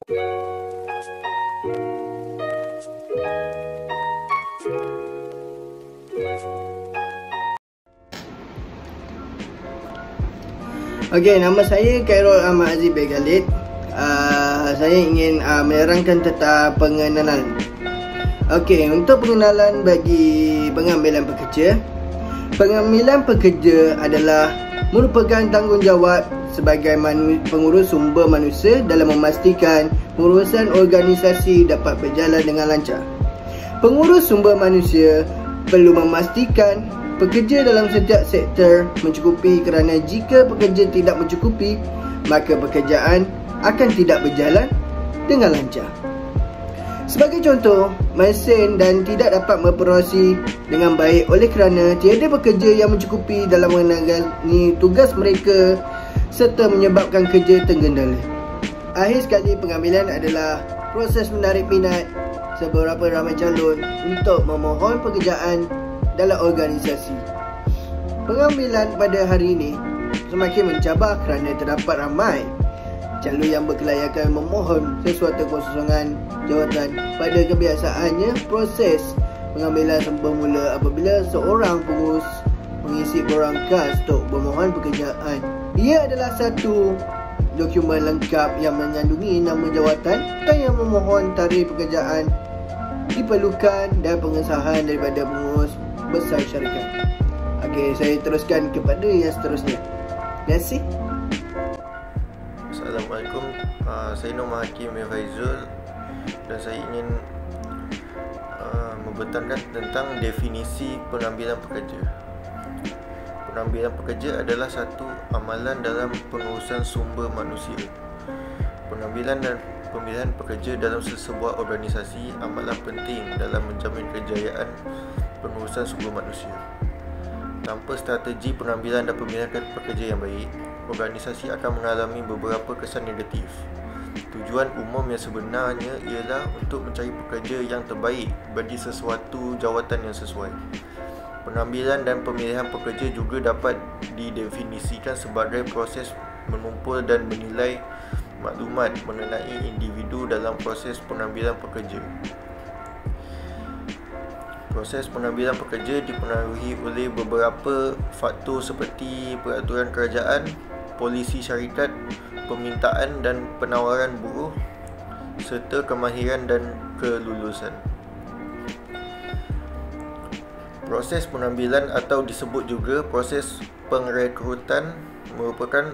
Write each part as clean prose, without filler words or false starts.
Okey, nama saya Khairul Ahmad Aziz bin Khalid. Saya ingin menerangkan tentang pengenalan. Okey, untuk pengenalan bagi pengambilan pekerja. Pengambilan pekerja adalah merupakan tanggungjawab sebagai pengurus sumber manusia dalam memastikan pengurusan organisasi dapat berjalan dengan lancar. Pengurus sumber manusia perlu memastikan pekerja dalam setiap sektor mencukupi, kerana jika pekerja tidak mencukupi, maka pekerjaan akan tidak berjalan dengan lancar. Sebagai contoh, mesin dan tidak dapat beroperasi dengan baik oleh kerana tiada pekerja yang mencukupi dalam menangani tugas mereka serta menyebabkan kerja tergendala. Akhir sekali, pengambilan adalah proses menarik minat seberapa ramai calon untuk memohon pekerjaan dalam organisasi. Pengambilan pada hari ini semakin mencabar kerana terdapat ramai calon yang berkelayakan memohon sesuatu kekosongan jawatan. Pada kebiasaannya, proses pengambilan bermula apabila seorang pengurus mengisi borang kas untuk memohon pekerjaan. Ia adalah satu dokumen lengkap yang mengandungi nama jawatan dan yang memohon tarikh pekerjaan diperlukan dan pengesahan daripada pengurus besar syarikat. Okey, saya teruskan kepada yang seterusnya. Terima kasih. Assalamualaikum. Saya nama Hakim Faizul dan saya ingin membentangkan tentang definisi pengambilan pekerja. Pengambilan pekerja adalah satu amalan dalam pengurusan sumber manusia. Pengambilan dan pemilihan pekerja dalam sesebuah organisasi amatlah penting dalam menjamin kejayaan pengurusan sumber manusia. Tanpa strategi pengambilan dan pemilihan pekerja yang baik, organisasi akan mengalami beberapa kesan negatif. Tujuan umum yang sebenarnya ialah untuk mencari pekerja yang terbaik bagi sesuatu jawatan yang sesuai. Pengambilan dan pemilihan pekerja juga dapat didefinisikan sebagai proses mengumpul dan menilai maklumat mengenai individu dalam proses pengambilan pekerja. Proses pengambilan pekerja dipengaruhi oleh beberapa faktor seperti peraturan kerajaan, polisi syarikat, permintaan dan penawaran buruh, serta kemahiran dan kelulusan. Proses pengambilan atau disebut juga proses pengrekrutan merupakan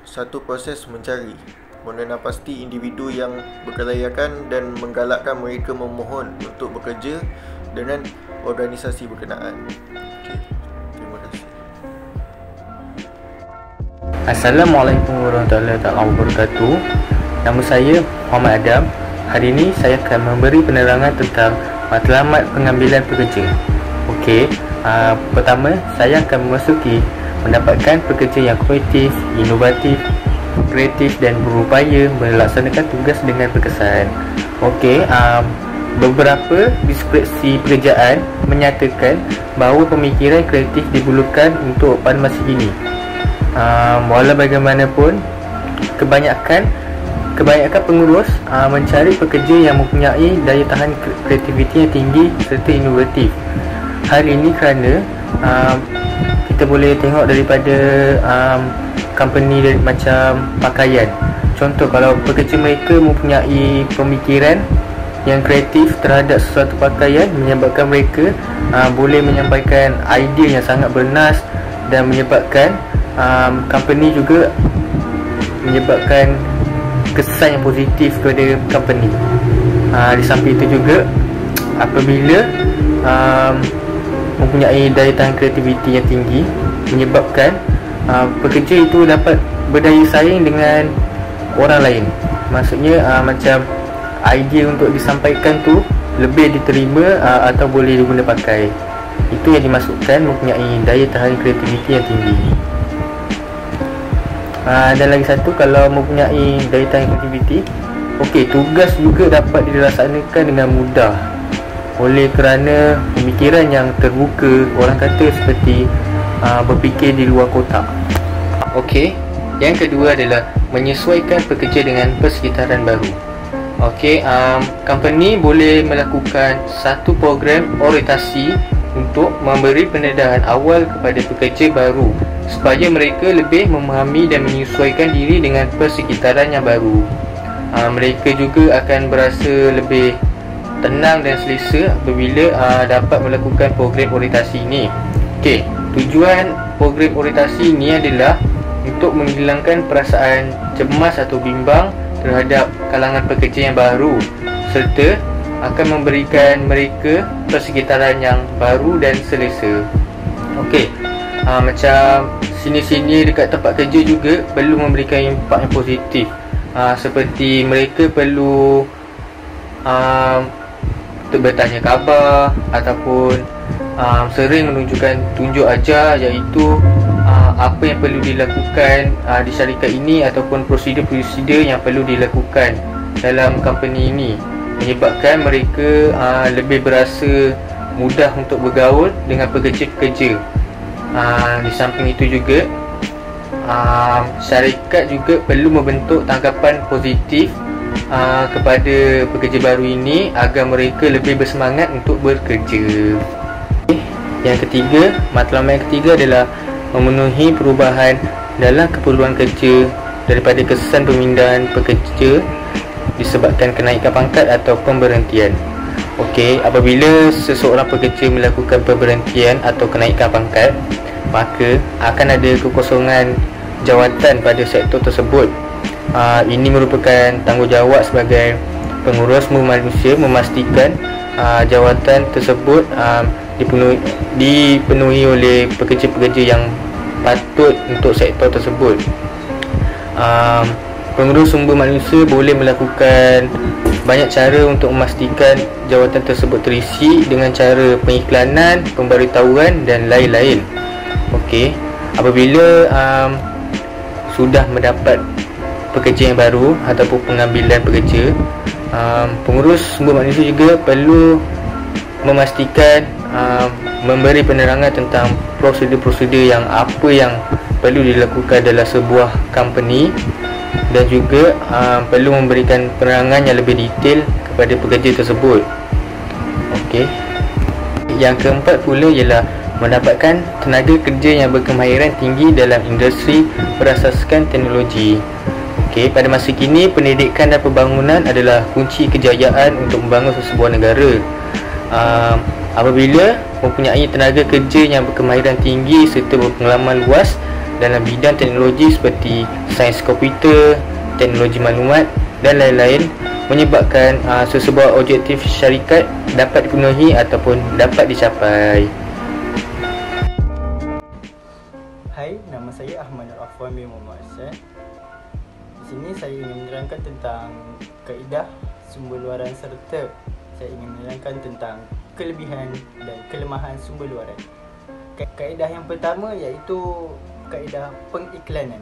satu proses mencari, mengenal pasti individu yang berkelayakan dan menggalakkan mereka memohon untuk bekerja dengan organisasi berkenaan. Okay. Terima kasih. Assalamualaikum warahmatullahi wabarakatuh. Nama saya Muhammad Adam. Hari ini saya akan memberi penerangan tentang matlamat pengambilan pekerja. Okey, pertama saya akan memasuki mendapatkan pekerja yang kreatif dan berupaya melaksanakan tugas dengan berkesan. Okey, beberapa deskripsi pekerjaan menyatakan bahawa pemikiran kreatif diperlukan untuk pada masa kini. Walau bagaimanapun, kebanyakan pengurus mencari pekerja yang mempunyai daya tahan kreativiti yang tinggi serta inovatif. Hal ini kerana kita boleh tengok daripada company dari macam pakaian. Contoh, kalau pekerja mereka mempunyai pemikiran yang kreatif terhadap sesuatu pakaian, menyebabkan mereka boleh menyampaikan idea yang sangat bernas dan menyebabkan company juga menyebabkan kesan yang positif kepada company. Di samping itu juga, apabila mempunyai daya tahan kreativiti yang tinggi, menyebabkan pekerja itu dapat berdaya saing dengan orang lain. Maksudnya macam idea untuk disampaikan tu lebih diterima atau boleh diguna pakai. Itu yang dimaksudkan mempunyai daya tahan kreativiti yang tinggi. Dan lagi satu, kalau mempunyai daya tahan kreativiti, okey, tugas juga dapat dilaksanakan dengan mudah oleh kerana pemikiran yang terbuka, orang kata seperti berfikir di luar kotak. Okey, yang kedua adalah menyesuaikan pekerja dengan persekitaran baru. Okey, company boleh melakukan satu program orientasi untuk memberi pendedahan awal kepada pekerja baru supaya mereka lebih memahami dan menyesuaikan diri dengan persekitaran yang baru. Mereka juga akan berasa lebih tenang dan selesa apabila dapat melakukan program orientasi ini. Okey, tujuan program orientasi ini adalah untuk menghilangkan perasaan cemas atau bimbang terhadap kalangan pekerja yang baru serta akan memberikan mereka persekitaran yang baru dan selesa. Okey, macam sini-sini dekat tempat kerja juga perlu memberikan impak yang positif. Seperti mereka perlu bertanya khabar ataupun sering menunjukkan tunjuk ajar, iaitu apa yang perlu dilakukan di syarikat ini ataupun prosedur-prosedur yang perlu dilakukan dalam company ini, menyebabkan mereka lebih berasa mudah untuk bergaul dengan pekerja-pekerja. Di samping itu juga syarikat juga perlu membentuk tanggapan positif kepada pekerja baru ini agar mereka lebih bersemangat untuk bekerja. Yang ketiga, matlamat yang ketiga adalah memenuhi perubahan dalam keperluan kerja daripada kesan pemindahan pekerja disebabkan kenaikan pangkat atau pemberhentian. Okey, apabila seseorang pekerja melakukan pemberhentian atau kenaikan pangkat, maka akan ada kekosongan jawatan pada sektor tersebut. Ini merupakan tanggungjawab sebagai pengurus sumber manusia memastikan jawatan tersebut dipenuhi oleh pekerja-pekerja yang patut untuk sektor tersebut. Pengurus sumber manusia boleh melakukan banyak cara untuk memastikan jawatan tersebut terisi dengan cara pengiklanan, pemberitahuan dan lain-lain. Okey, apabila sudah mendapat pekerja yang baru ataupun pengambilan pekerja, pengurus sumber manusia juga perlu memastikan memberi penerangan tentang prosedur-prosedur yang apa yang perlu dilakukan dalam sebuah company dan juga perlu memberikan penerangan yang lebih detail kepada pekerja tersebut. Okey. Yang keempat pula ialah mendapatkan tenaga kerja yang berkemahiran tinggi dalam industri berasaskan teknologi. Okey, pada masa kini pendidikan dan pembangunan adalah kunci kejayaan untuk membangun sesebuah negara. Apabila mempunyai tenaga kerja yang berkemahiran tinggi serta berpengalaman luas dalam bidang teknologi seperti sains komputer, teknologi maklumat dan lain-lain, menyebabkan sesebuah objektif syarikat dapat dipenuhi ataupun dapat dicapai. Hai, nama saya Ahmad Afwan bin Muhammad Hassan. Di sini saya ingin menerangkan tentang kaedah sumber luaran serta saya ingin menerangkan tentang kelebihan dan kelemahan sumber luaran. Kaedah yang pertama iaitu kaedah pengiklanan.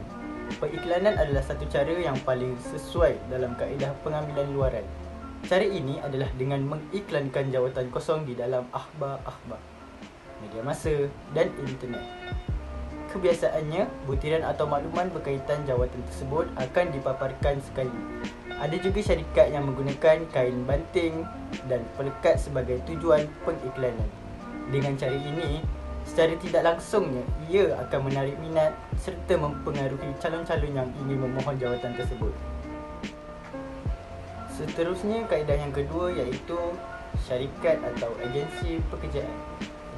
Pengiklanan adalah satu cara yang paling sesuai dalam kaedah pengambilan luaran. Cara ini adalah dengan mengiklankan jawatan kosong di dalam akhbar-akhbar, media massa dan internet. Kebiasaannya, butiran atau makluman berkaitan jawatan tersebut akan dipaparkan sekali. Ada juga syarikat yang menggunakan kain banting dan pelekat sebagai tujuan pengiklanan. Dengan cara ini, secara tidak langsungnya, ia akan menarik minat serta mempengaruhi calon-calon yang ingin memohon jawatan tersebut. Seterusnya, kaedah yang kedua iaitu syarikat atau agensi pekerjaan.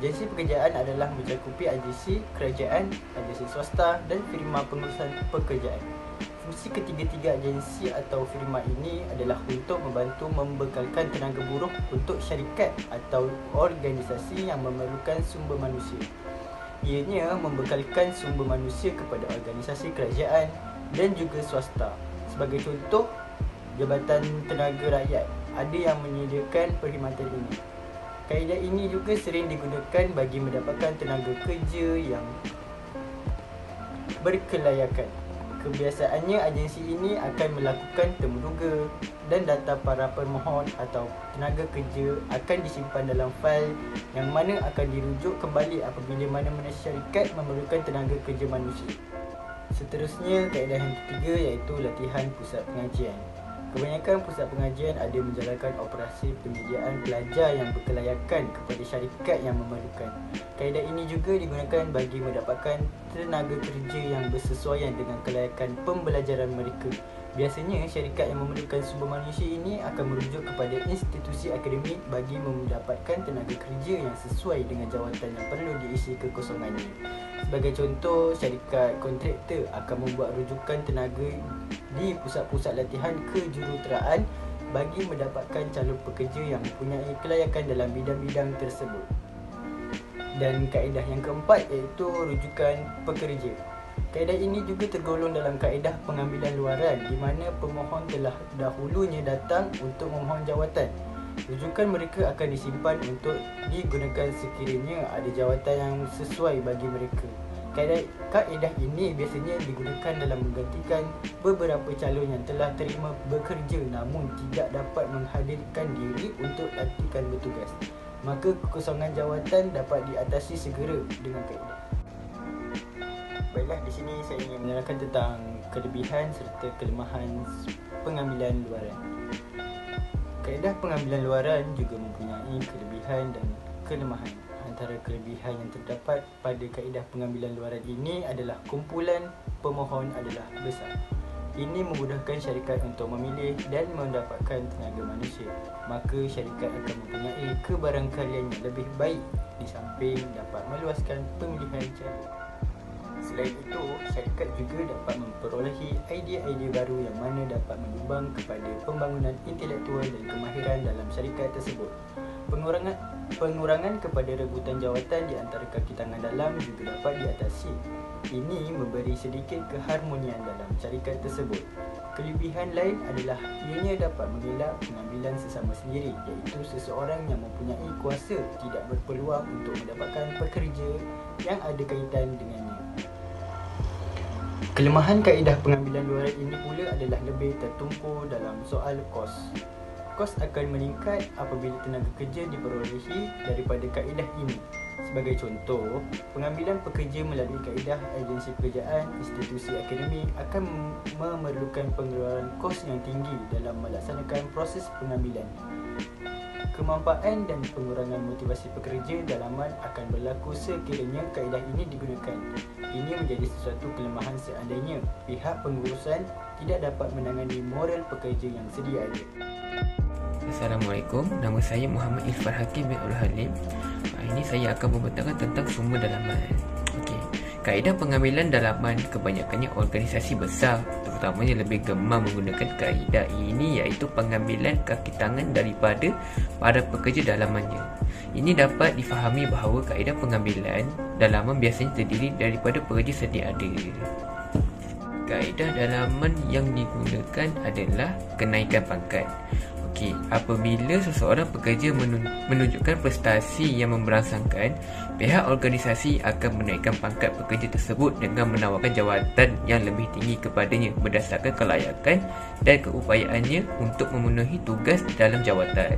Agensi pekerjaan adalah mencakupi agensi kerajaan, agensi swasta dan firma pengurusan pekerjaan. Fungsi ketiga-tiga agensi atau firma ini adalah untuk membantu membekalkan tenaga buruh untuk syarikat atau organisasi yang memerlukan sumber manusia. Ianya membekalkan sumber manusia kepada organisasi kerajaan dan juga swasta. Sebagai contoh, Jabatan Tenaga Rakyat ada yang menyediakan perkhidmatan ini. Kaedah ini juga sering digunakan bagi mendapatkan tenaga kerja yang berkelayakan. Kebiasaannya, agensi ini akan melakukan temuduga dan data para pemohon atau tenaga kerja akan disimpan dalam fail yang mana akan dirujuk kembali apabila mana-mana syarikat memerlukan tenaga kerja manusia. Seterusnya, kaedah yang ketiga iaitu latihan pusat pengajian. Kebanyakan pusat pengajian ada menjalankan operasi penyediaan pelajar yang berkelayakan kepada syarikat yang memerlukan. Kaedah ini juga digunakan bagi mendapatkan tenaga kerja yang bersesuaian dengan kelayakan pembelajaran mereka. Biasanya, syarikat yang memerlukan sumber manusia ini akan merujuk kepada institusi akademik bagi mendapatkan tenaga kerja yang sesuai dengan jawatan yang perlu diisi kekosongannya. Sebagai contoh, syarikat kontraktor akan membuat rujukan tenaga di pusat-pusat latihan kejuruteraan bagi mendapatkan calon pekerja yang mempunyai kelayakan dalam bidang-bidang tersebut. Dan kaedah yang keempat iaitu rujukan pekerja. Kaedah ini juga tergolong dalam kaedah pengambilan luaran di mana pemohon telah dahulunya datang untuk memohon jawatan. Rujukan mereka akan disimpan untuk digunakan sekiranya ada jawatan yang sesuai bagi mereka. Kaedah ini biasanya digunakan dalam menggantikan beberapa calon yang telah terima bekerja namun tidak dapat menghadirkan diri untuk aktifkan bertugas. Maka kekosongan jawatan dapat diatasi segera dengan kaedah. Baiklah, di sini saya ingin menerangkan tentang kelebihan serta kelemahan pengambilan luaran. Kaedah pengambilan luaran juga mempunyai kelebihan dan kelemahan. Antara kelebihan yang terdapat pada kaedah pengambilan luaran ini adalah kumpulan pemohon adalah besar. Ini memudahkan syarikat untuk memilih dan mendapatkan tenaga manusia. Maka syarikat akan mempunyai kebarangkalian yang lebih baik di samping dapat meluaskan pemilihan calon. Selain itu, syarikat juga dapat memperolehi idea-idea baru yang mana dapat menyumbang kepada pembangunan intelektual dan kemahiran dalam syarikat tersebut. Pengurangan kepada rebutan jawatan di antara kaki tangan dalam juga dapat diatasi. Ini memberi sedikit keharmonian dalam syarikat tersebut. Kelebihan lain adalah ianya dapat mengelak pengambilan sesama sendiri, iaitu seseorang yang mempunyai kuasa tidak berpeluang untuk mendapatkan pekerja yang ada kaitan dengannya. Kelemahan kaedah pengambilan luaran ini pula adalah lebih tertumpu dalam soal kos. Kos akan meningkat apabila tenaga kerja diperolehi daripada kaedah ini. Sebagai contoh, pengambilan pekerja melalui kaedah agensi pekerjaan institusi akademik akan memerlukan pengeluaran kos yang tinggi dalam melaksanakan proses pengambilan. Kemanfaatan dan pengurangan motivasi pekerja dalaman akan berlaku sekiranya kaedah ini digunakan. Ini menjadi sesuatu kelemahan seandainya pihak pengurusan tidak dapat menangani moral pekerja yang sedia ada. Assalamualaikum, nama saya Muhammad Irfan Hakim bin Abdul Halim. Ini saya akan membentangkan tentang sumber dalaman. Kaedah pengambilan dalaman kebanyakannya organisasi besar terutamanya lebih gemar menggunakan kaedah ini, iaitu pengambilan kaki tangan daripada para pekerja dalamannya. Ini dapat difahami bahawa kaedah pengambilan dalaman biasanya terdiri daripada pekerja sedia ada. Kaedah dalaman yang digunakan adalah kenaikan pangkat. Apabila seseorang pekerja menunjukkan prestasi yang memberangsangkan, pihak organisasi akan menaikkan pangkat pekerja tersebut dengan menawarkan jawatan yang lebih tinggi kepadanya berdasarkan kelayakan dan keupayaannya untuk memenuhi tugas dalam jawatan.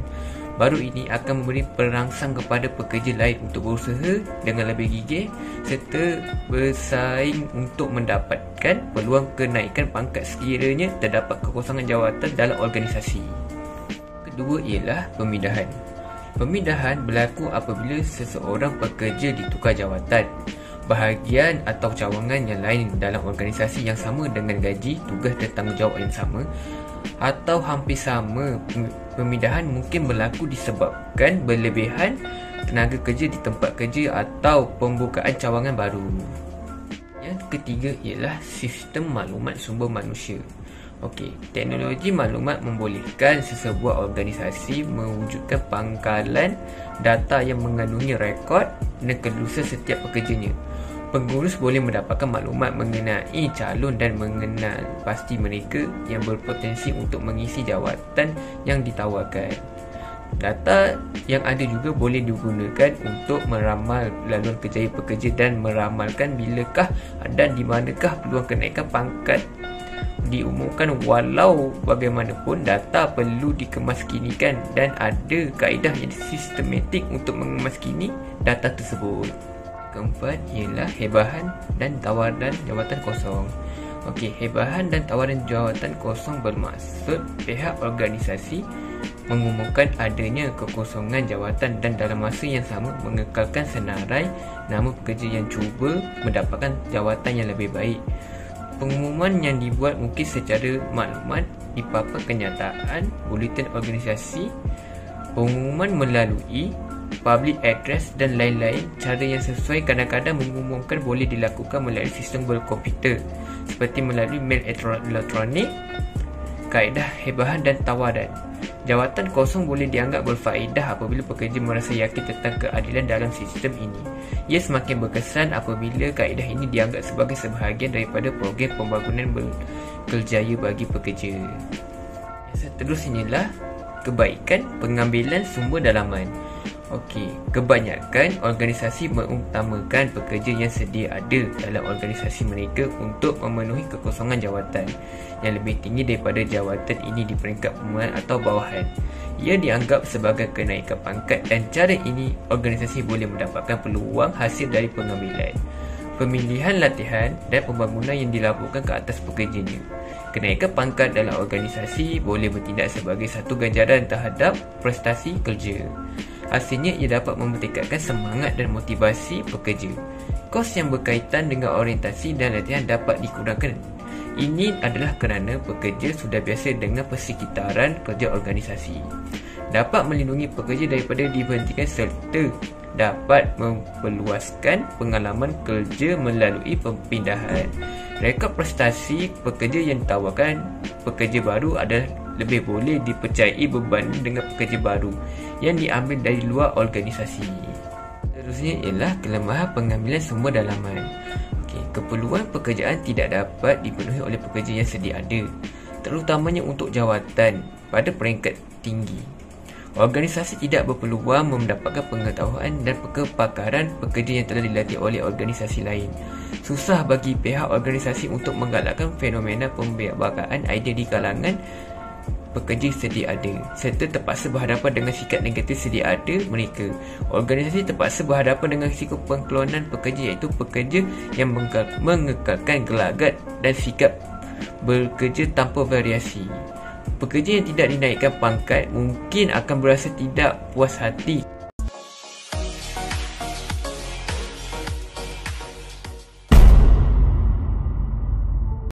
Baru ini akan memberi perangsang kepada pekerja lain untuk berusaha dengan lebih gigih serta bersaing untuk mendapatkan peluang kenaikan pangkat sekiranya terdapat kekosongan jawatan dalam organisasi. Kedua ialah pemindahan. Pemindahan berlaku apabila seseorang pekerja ditukar jawatan, bahagian atau cawangan yang lain dalam organisasi yang sama dengan gaji, tugas dan tanggungjawab yang sama atau hampir sama. Pemindahan mungkin berlaku disebabkan berlebihan tenaga kerja di tempat kerja atau pembukaan cawangan baru. Yang ketiga ialah sistem maklumat sumber manusia. Teknologi maklumat membolehkan sesebuah organisasi mewujudkan pangkalan data yang mengandungi rekod dan kelulusan setiap pekerjanya. Pengurus boleh mendapatkan maklumat mengenai calon dan mengenal pasti mereka yang berpotensi untuk mengisi jawatan yang ditawarkan. Data yang ada juga boleh digunakan untuk meramal laluan kerjaya pekerja dan meramalkan bilakah dan di manakah peluang kenaikan pangkat diumumkan. Walau bagaimanapun, data perlu dikemaskinikan dan ada kaedah yang sistematik untuk mengemaskini data tersebut. Keempat ialah hebahan dan tawaran jawatan kosong. Okey, hebahan dan tawaran jawatan kosong bermaksud pihak organisasi mengumumkan adanya kekosongan jawatan dan dalam masa yang sama mengekalkan senarai nama pekerja yang cuba mendapatkan jawatan yang lebih baik. Pengumuman yang dibuat mungkin secara maklumat di papan kenyataan, buletin organisasi, pengumuman melalui public address dan lain-lain. Cara yang sesuai kadang-kadang mengumumkan boleh dilakukan melalui sistem berkomputer seperti melalui mail elektronik. Kaedah hebahan dan tawaran. Jawatan kosong boleh dianggap berfaedah apabila pekerja merasa yakin tentang keadilan dalam sistem ini. Ia semakin berkesan apabila kaedah ini dianggap sebagai sebahagian daripada program pembangunan berkerjaya bagi pekerja. Seterusnya ialah kebaikan pengambilan sumber dalaman. Okey, kebanyakan organisasi mengutamakan pekerja yang sedia ada dalam organisasi mereka untuk memenuhi kekosongan jawatan yang lebih tinggi daripada jawatan ini di peringkat permulaan atau bawahan. Ia dianggap sebagai kenaikan pangkat dan cara ini organisasi boleh mendapatkan peluang hasil dari pengambilan, pemilihan latihan dan pembangunan yang dilaporkan ke atas pekerjanya. Kenaikan pangkat dalam organisasi boleh bertindak sebagai satu ganjaran terhadap prestasi kerja. Hasilnya ia dapat mempertingkatkan semangat dan motivasi pekerja. Kos yang berkaitan dengan orientasi dan latihan dapat dikurangkan. Ini adalah kerana pekerja sudah biasa dengan persekitaran kerja organisasi. Dapat melindungi pekerja daripada diberhentikan serta dapat memperluaskan pengalaman kerja melalui perpindahan. Rekod prestasi pekerja yang ditawarkan pekerja baru adalah lebih boleh dipercayai berbanding dengan pekerja baru yang diambil dari luar organisasi. Seterusnya ialah kelemahan pengambilan sumber dalaman. Okey, keperluan pekerjaan tidak dapat dipenuhi oleh pekerja yang sedia ada, terutamanya untuk jawatan pada peringkat tinggi. Organisasi tidak berpeluang mendapatkan pengetahuan dan kepakaran pekerja yang telah dilatih oleh organisasi lain. Susah bagi pihak organisasi untuk menggalakkan fenomena pembelbakaran idea di kalangan pekerja sedia ada serta terpaksa berhadapan dengan sikap negatif sedia ada mereka. Organisasi terpaksa berhadapan dengan sikap pengklonan pekerja iaitu pekerja yang mengekalkan gelagat dan sikap bekerja tanpa variasi. Pekerja yang tidak dinaikkan pangkat mungkin akan berasa tidak puas hati